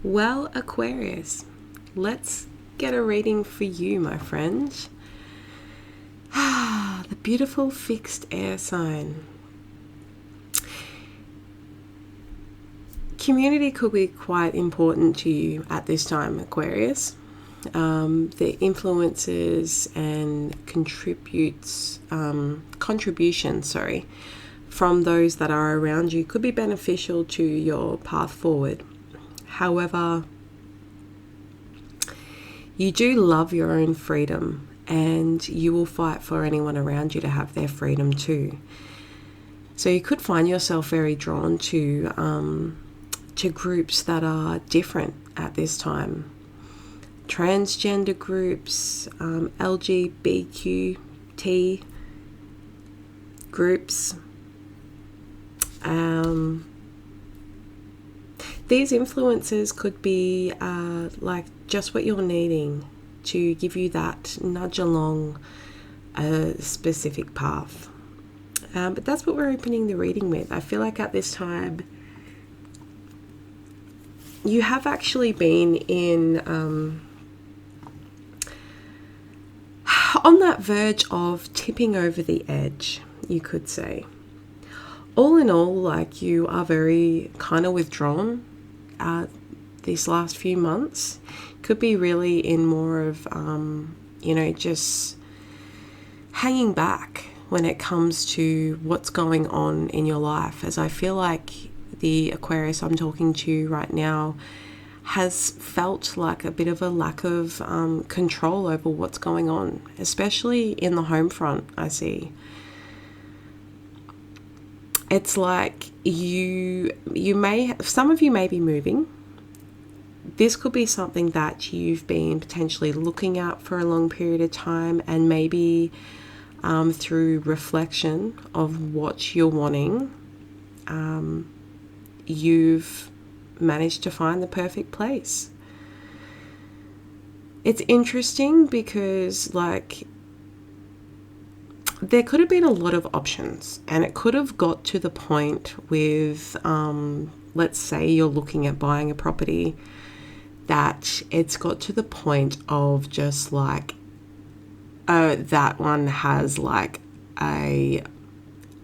Well, Aquarius, let's get a reading for you, my friend. The beautiful fixed air sign. Community could be quite important to you at this time, Aquarius. The influences and contributions, from those that are around you could be beneficial to your path forward. However, you do love your own freedom, and you will fight for anyone around you to have their freedom too. So you could find yourself very drawn to groups that are different at this time. Transgender groups, LGBTQ groups. These influences could be like just what you're needing to give you that nudge along a specific path. But that's what we're opening the reading with. I feel like at this time, you have actually been in on that verge of tipping over the edge, you could say. All in all, like, you are very kind of withdrawn these last few months. Could be really in more of, just hanging back when it comes to what's going on in your life, as I feel like the Aquarius I'm talking to right now has felt like a bit of a lack of control over what's going on, especially in the home front. I see. It's like some of you may be moving. This could be something that you've been potentially looking at for a long period of time, and maybe through reflection of what you're wanting, you've managed to find the perfect place. It's interesting because, like, there could have been a lot of options, and it could have got to the point with, let's say you're looking at buying a property, that it's got to the point of just like, that one has like a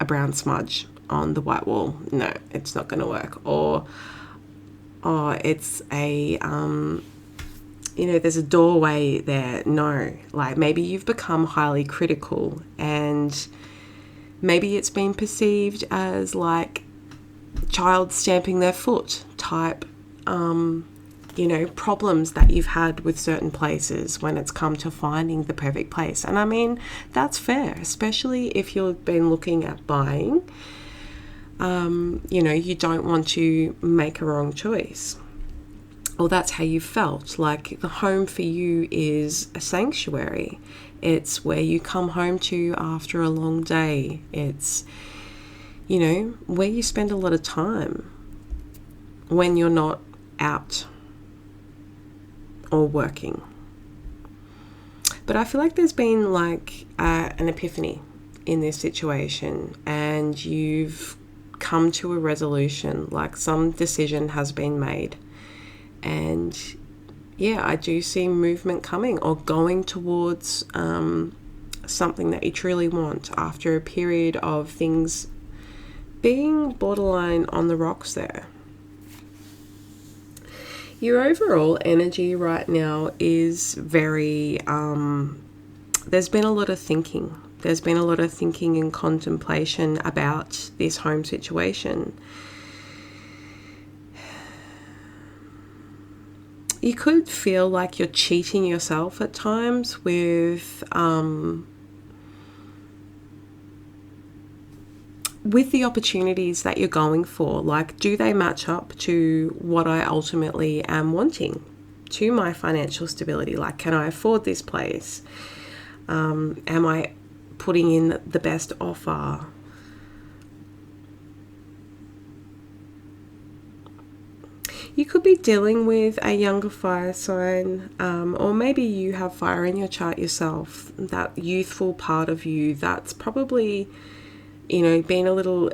brown smudge on the white wall. No, it's not going to work. Or it's a, there's a doorway there. No, like, maybe you've become highly critical, and maybe it's been perceived as like child stamping their foot type, problems that you've had with certain places when it's come to finding the perfect place. And I mean, that's fair, especially if you've been looking at buying. You don't want to make a wrong choice. Or that's how you felt. Like, the home for you is a sanctuary. It's where you come home to after a long day. It's, where you spend a lot of time when you're not out or working. But I feel like there's been like an epiphany in this situation, and you've come to a resolution, like some decision has been made. And yeah, I do see movement coming, or going towards something that you truly want after a period of things being borderline on the rocks there. Your overall energy right now is very, there's been a lot of thinking. There's been a lot of thinking and contemplation about this home situation. You could feel like you're cheating yourself at times with the opportunities that you're going for. Like, do they match up to what I ultimately am wanting, to my financial stability? Like, can I afford this place? Am I putting in the best offer? You could be dealing with a younger fire sign, or maybe you have fire in your chart yourself, that youthful part of you that's probably, been a little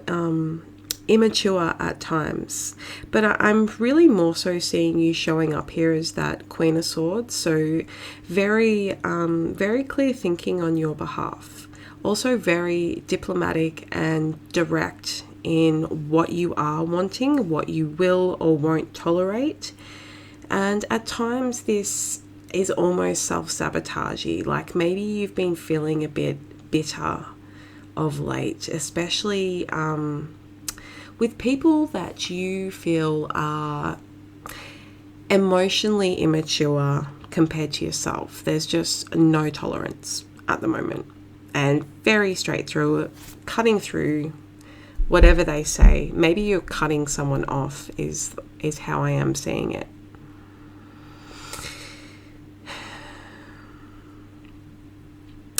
immature at times. But I'm really more so seeing you showing up here as that Queen of Swords. So very, very clear thinking on your behalf. Also very diplomatic and direct in what you are wanting, what you will or won't tolerate. And at times this is almost self-sabotagey. Like maybe you've been feeling a bit bitter of late, especially with people that you feel are emotionally immature compared to yourself. There's just no tolerance at the moment, and very straight through, cutting through whatever they say. Maybe you're cutting someone off is how I am seeing it.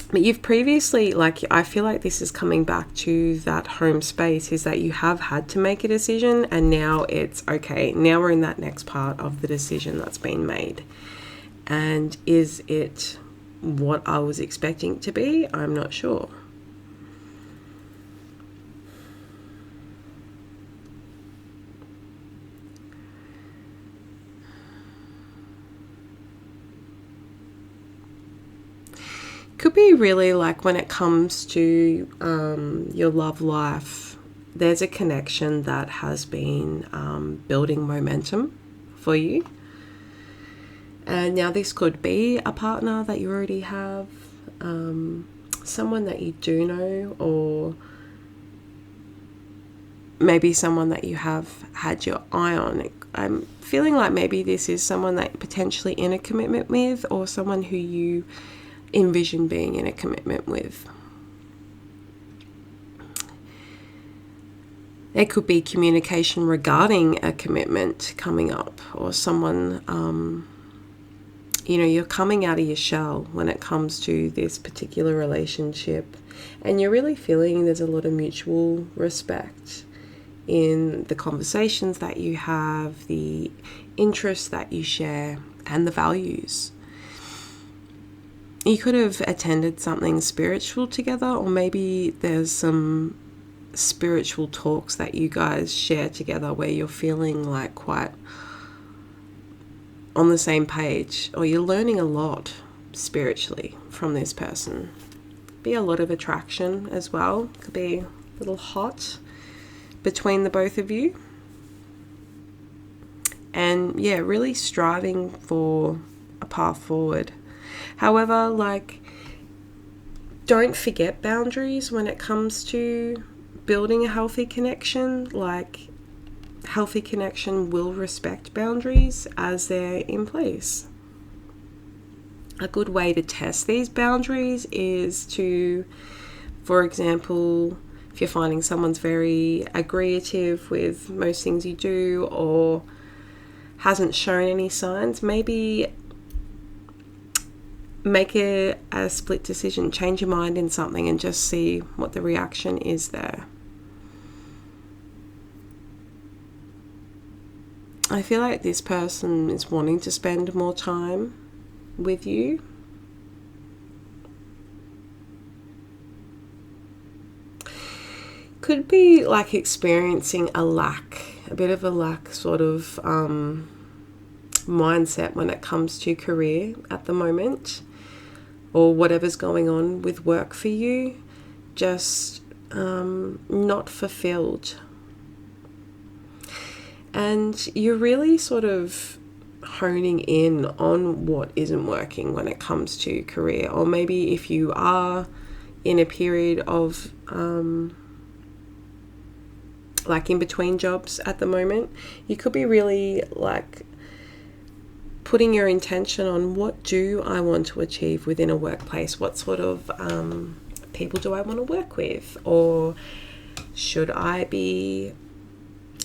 But you've previously, like, I feel like this is coming back to that home space, is that you have had to make a decision, and now it's okay. Now we're in that next part of the decision that's been made. And is it what I was expecting it to be? I'm not sure. Could be really like when it comes to your love life, there's a connection that has been building momentum for you. And now this could be a partner that you already have, someone that you do know, or maybe someone that you have had your eye on. I'm feeling like maybe this is someone that you're potentially in a commitment with, or someone who you envision being in a commitment with. There could be communication regarding a commitment coming up, or someone, you're coming out of your shell when it comes to this particular relationship, and you're really feeling there's a lot of mutual respect in the conversations that you have, the interests that you share, and the values. You could have attended something spiritual together, or maybe there's some spiritual talks that you guys share together where you're feeling like quite on the same page, or you're learning a lot spiritually from this person. Be a lot of attraction as well. Could be a little hot between the both of you. And yeah, really striving for a path forward. However, like, don't forget boundaries when it comes to building a healthy connection. Like, healthy connection will respect boundaries as they're in place. A good way to test these boundaries is to, for example, if you're finding someone's very agreeative with most things you do, or hasn't shown any signs, maybe make a split decision, change your mind in something, and just see what the reaction is there. I feel like this person is wanting to spend more time with you. Could be like experiencing a bit of a lack sort of mindset when it comes to career at the moment, or whatever's going on with work for you, just not fulfilled. And you're really sort of honing in on what isn't working when it comes to career. Or maybe if you are in a period of like in between jobs at the moment, you could be really like putting your intention on, what do I want to achieve within a workplace? What sort of people do I want to work with? Or should I be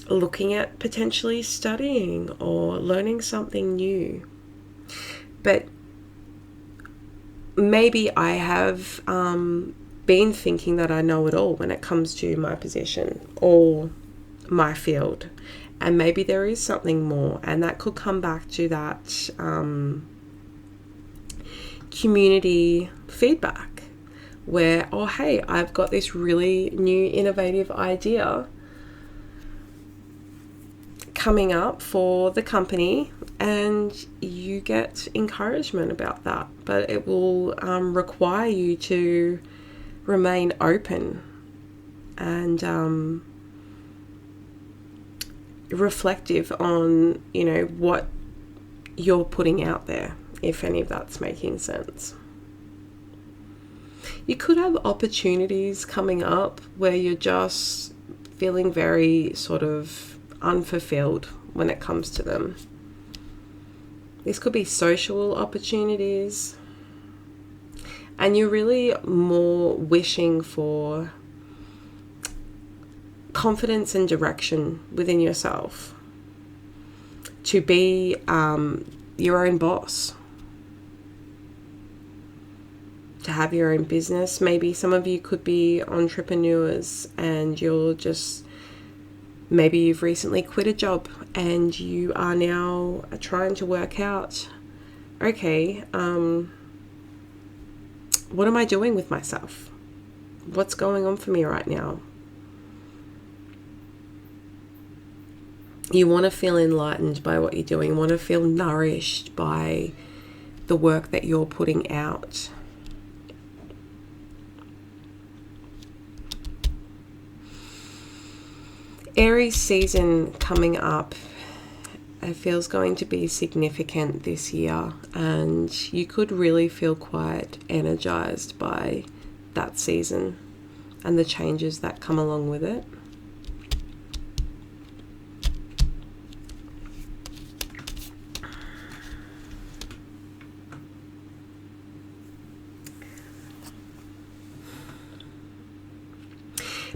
looking at potentially studying or learning something new? But maybe I have been thinking that I know it all when it comes to my position or my field. And maybe there is something more, and that could come back to that community feedback where, oh, hey, I've got this really new innovative idea. coming up for the company, and you get encouragement about that, but it will require you to remain open and reflective on, you know, what you're putting out there, if any of that's making sense. You could have opportunities coming up where you're just feeling very sort of unfulfilled when it comes to them. This could be social opportunities, and you're really more wishing for confidence and direction within yourself, to be your own boss, to have your own business. Maybe some of you could be entrepreneurs and you're just, maybe you've recently quit a job and you are now trying to work out, okay, what am I doing with myself? What's going on for me right now? You want to feel enlightened by what you're doing. You want to feel nourished by the work that you're putting out. Aries season coming up, it feels going to be significant this year, and you could really feel quite energized by that season and the changes that come along with it.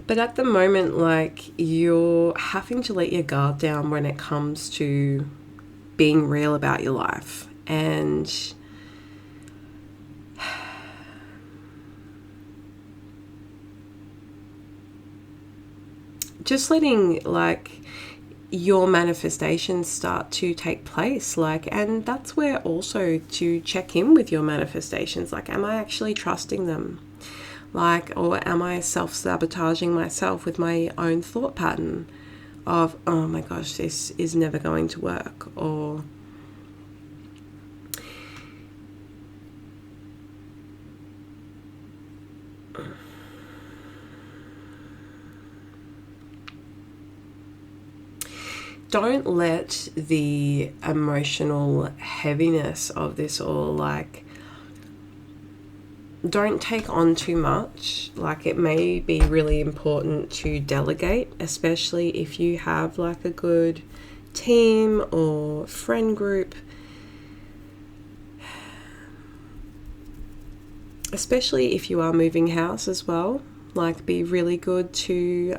But at the moment, like, you're having to let your guard down when it comes to being real about your life, and just letting, like, your manifestations start to take place. Like, and that's where also to check in with your manifestations. Like, am I actually trusting them? Like, or am I self-sabotaging myself with my own thought pattern of, oh my gosh, this is never going to work, or don't let the emotional heaviness of this all, like, don't take on too much. Like, it may be really important to delegate, especially if you have like a good team or friend group. Especially if you are moving house as well. Like, be really good to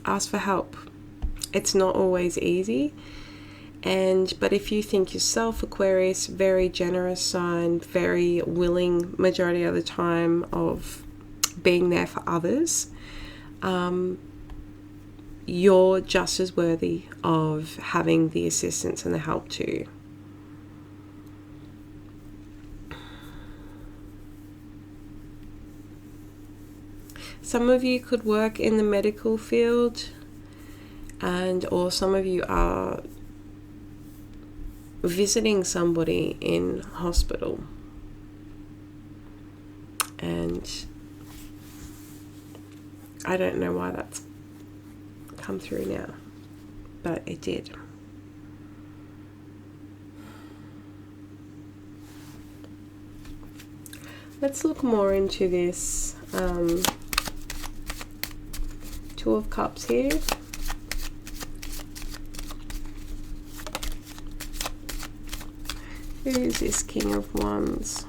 ask for help. It's not always easy. But if you think yourself, Aquarius, very generous sign, very willing majority of the time of being there for others, you're just as worthy of having the assistance and the help too. Some of you could work in the medical field, or some of you are visiting somebody in hospital, and I don't know why that's come through now, but it did. Let's look more into this Two of Cups here. Who is this King of Wands?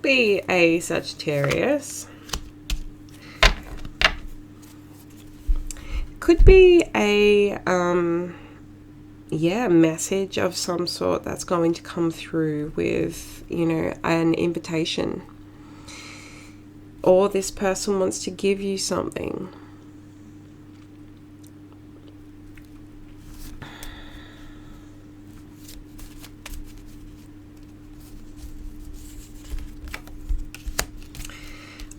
Be a Sagittarius. Could be a message of some sort that's going to come through with, you know, an invitation, or this person wants to give you something.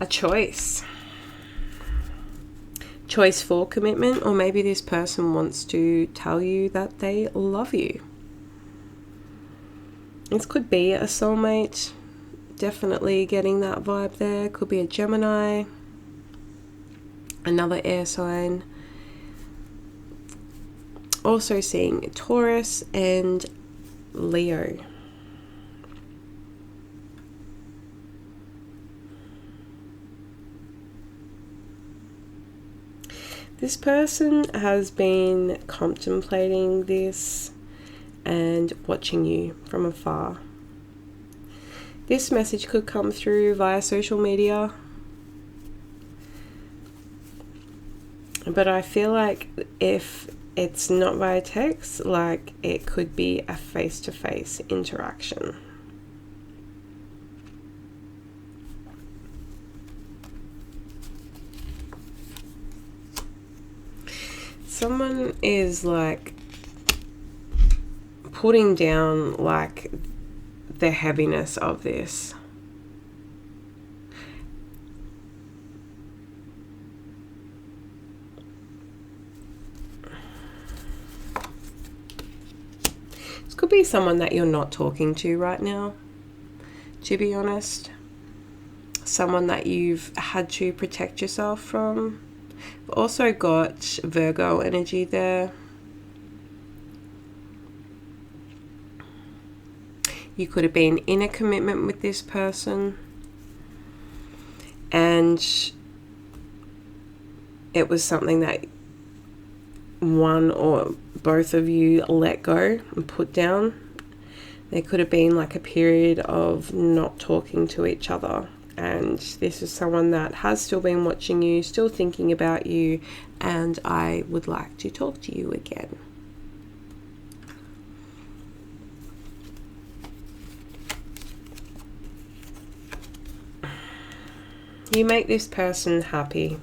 a choice. Choice for commitment, or maybe this person wants to tell you that they love you. This could be a soulmate, definitely getting that vibe there. Could be a Gemini, another air sign. Also seeing Taurus and Leo. This person has been contemplating this and watching you from afar. This message could come through via social media, but I feel like if it's not via text, like it could be a face-to-face interaction. Someone is like putting down like the heaviness of this. This could be someone that you're not talking to right now, to be honest. Someone that you've had to protect yourself from. We've also got Virgo energy there. You could have been in a commitment with this person and it was something that one or both of you let go and put down. There could have been like a period of not talking to each other, and this is someone that has still been watching you, still thinking about you, and I would like to talk to you again. You make this person happy.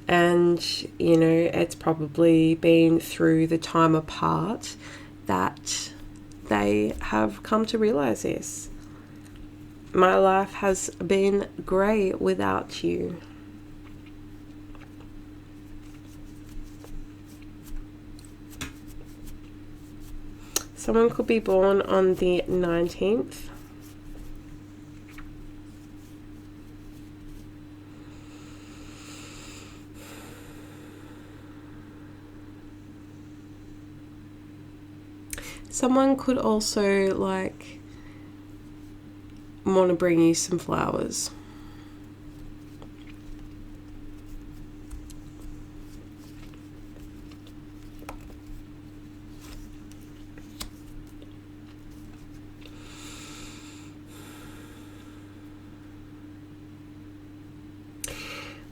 And, you know, it's probably been through the time apart that they have come to realize this. My life has been grey without you. Someone could be born on the 19th. Someone could also like want to bring you some flowers.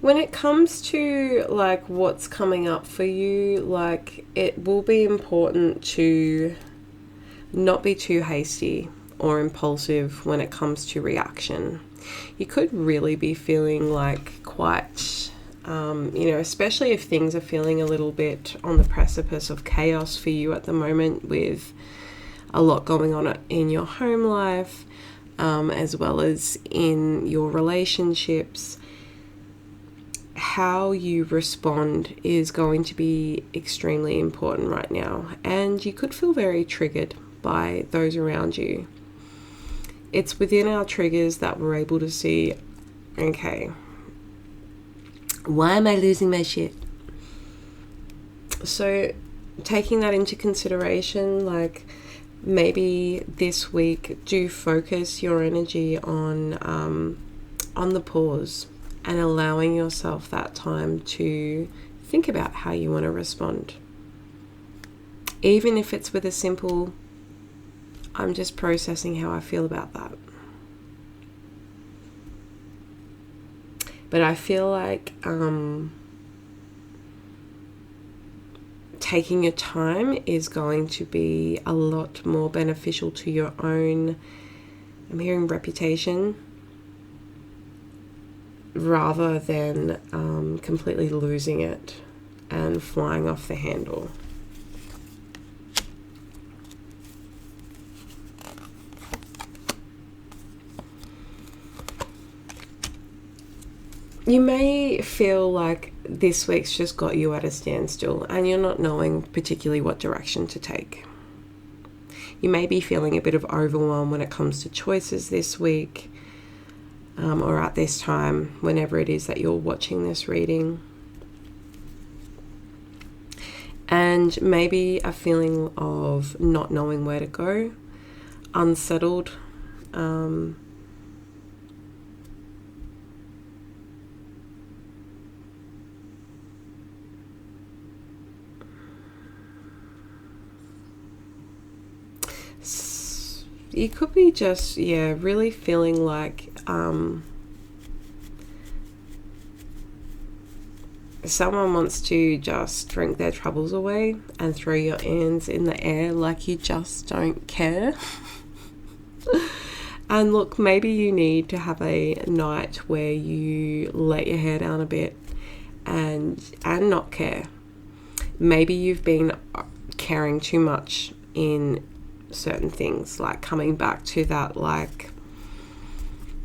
When it comes to like what's coming up for you, like it will be important to not be too hasty or impulsive when it comes to reaction. You could really be feeling like quite, especially if things are feeling a little bit on the precipice of chaos for you at the moment, with a lot going on in your home life, as well as in your relationships. How you respond is going to be extremely important right now, and you could feel very triggered by those around you. It's within our triggers that we're able to see, okay, why am I losing my shit? So taking that into consideration, like maybe this week do focus your energy on the pause and allowing yourself that time to think about how you want to respond. Even if it's with a simple, I'm just processing how I feel about that. But I feel like taking your time is going to be a lot more beneficial to your own, I'm hearing reputation, rather than completely losing it and flying off the handle. You may feel like this week's just got you at a standstill and you're not knowing particularly what direction to take. You may be feeling a bit of overwhelm when it comes to choices this week, or at this time, whenever it is that you're watching this reading. And maybe a feeling of not knowing where to go, unsettled. You could be just, really feeling like someone wants to just drink their troubles away and throw your hands in the air like you just don't care. And look, maybe you need to have a night where you let your hair down a bit and not care. Maybe you've been caring too much in certain things, like coming back to that, like,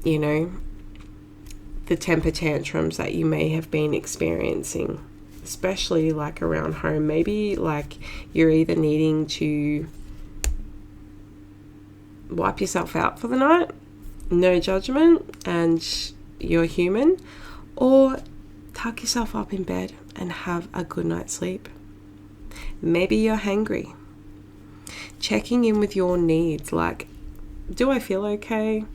the temper tantrums that you may have been experiencing, especially like around home. Maybe like you're either needing to wipe yourself out for the night, no judgment, and you're human, or tuck yourself up in bed and have a good night's sleep. Maybe you're hangry. Checking in with your needs, like, do I feel okay?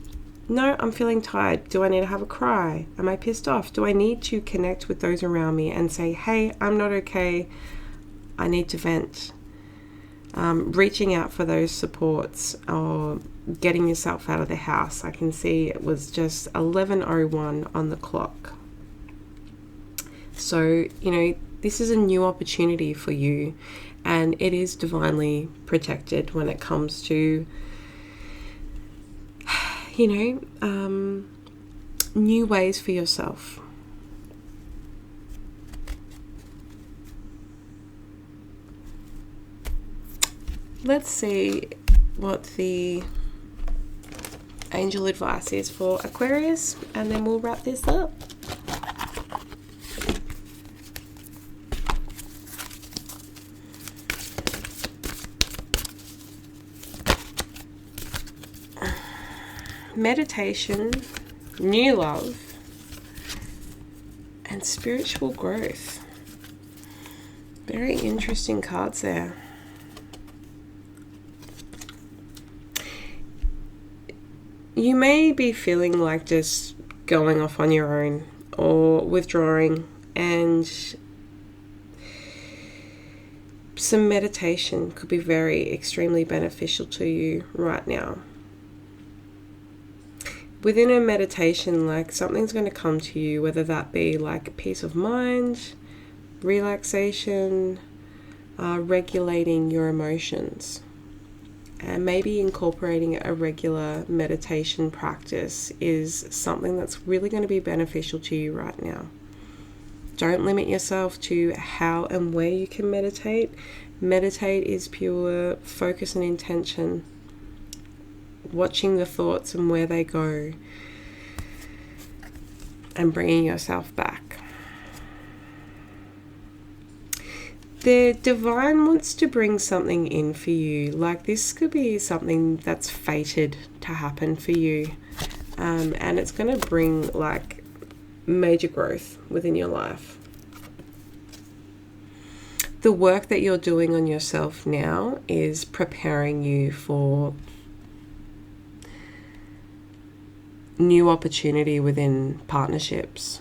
No, I'm feeling tired. Do I need to have a cry? Am I pissed off? Do I need to connect with those around me and say, hey, I'm not okay, I need to vent? Reaching out for those supports, or getting yourself out of the house. I can see it was just 11:01 on the clock. So, this is a new opportunity for you, and it is divinely protected when it comes to new ways for yourself. Let's see what the angel advice is for Aquarius, and then we'll wrap this up. Meditation, new love, and spiritual growth. Very interesting cards there. You may be feeling like just going off on your own or withdrawing, and some meditation could be very extremely beneficial to you right now. Within a meditation, like, something's going to come to you, whether that be like peace of mind, relaxation, regulating your emotions. And maybe incorporating a regular meditation practice is something that's really going to be beneficial to you right now. Don't limit yourself to how and where you can meditate. Meditate is pure focus and intention. Watching the thoughts and where they go, and bringing yourself back. The divine wants to bring something in for you. Like, this could be something that's fated to happen for you, and it's going to bring like major growth within your life. The work that you're doing on yourself now is preparing you for new opportunity within partnerships,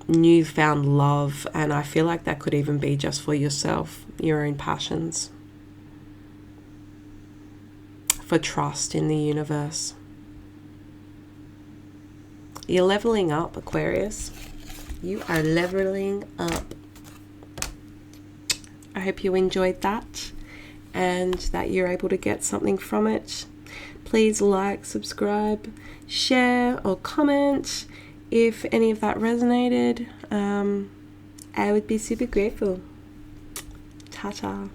newfound love, and I feel like that could even be just for yourself, your own passions, for trust in the universe. You're leveling up, Aquarius. You are leveling up. I hope you enjoyed that and that you're able to get something from it. Please like, subscribe, share, or comment if any of that resonated. I would be super grateful. Ta-ta.